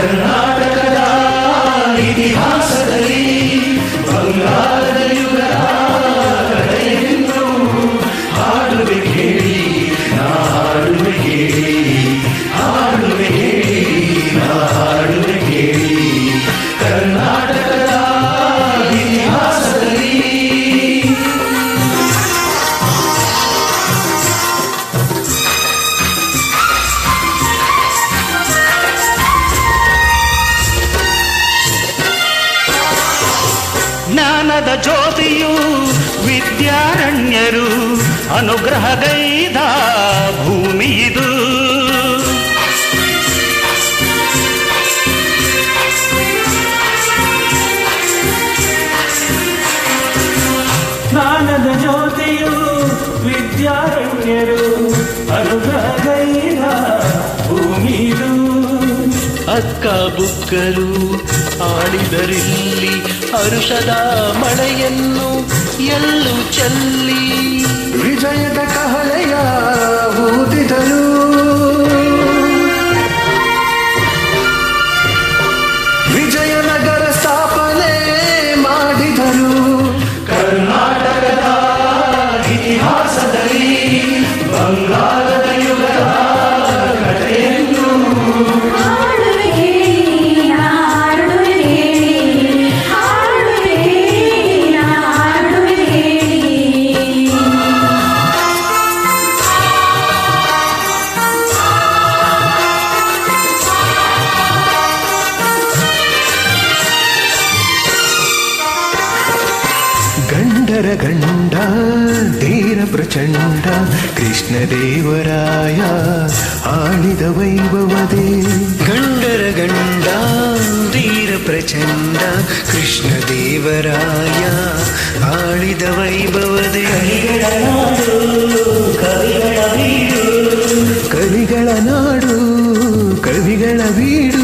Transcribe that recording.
ಕರ್ನಾಟಕದ ಇತಿಹಾಸದಲ್ಲಿ ಬಂಗಾರದ ಯುಗದ ಕಥೆಯನ್ನು ಹಾಡುವೆ ಕೇಳಿ, ನಾ ಹಾಡುವೆ ಕೇಳಿ, ಹಾಡುವೆ ಕೇಳಿ, ನಾ ಹಾಡುವೆ ಕೇಳಿ. ಕರ್ನಾಟಕದ ಇತಿಹಾಸದಲ್ಲಿ ಜ್ಞಾನದ ಜ್ಯೋತಿಯು ವಿದ್ಯಾರಣ್ಯರು ಅನುಗ್ರಹಗೈದ ಭೂಮಿ ಇದು. ಜ್ಞಾನದ ಜ್ಯೋತಿಯು ವಿದ್ಯಾರಣ್ಯರು ಅನುಗ್ರಹಗೈದ ಭೂಮಿ ಇದು. ಅಕ್ಕ ಬುಕ್ಕರು ಆಡಿದರಿಲ್ಲಿ ಹರುಷದ ಮಳೆಯನ್ನು ಎಲ್ಲೂ ಚೆಲ್ಲಿ, ವಿಜಯದ ಕಹಳೆಯ ಊದಿದರು, ವಿಜಯನಗರ ಸ್ಥಾಪನೆ ಮಾಡಿದರು. ಕರ್ನಾಟಕದ ಇತಿಹಾಸದಲ್ಲಿ ಬಂಗಾರದ ಯುಗದ ಕಥೆಯನ್ನು ಗಂಡರ ಗಂಡ ಧೀರ ಪ್ರಚಂಡ ಕೃಷ್ಣದೇವರಾಯ ಆಳಿದ ವೈಭವದೇ. ಗಂಡರ ಗಂಡ ಧೀರ ಪ್ರಚಂಡ ಕೃಷ್ಣದೇವರಾಯ ಆಳಿದ ವೈಭವದೇ. ಕವಿಗಳ ನಾಡು ಕವಿಗಳ ಬೀಡು.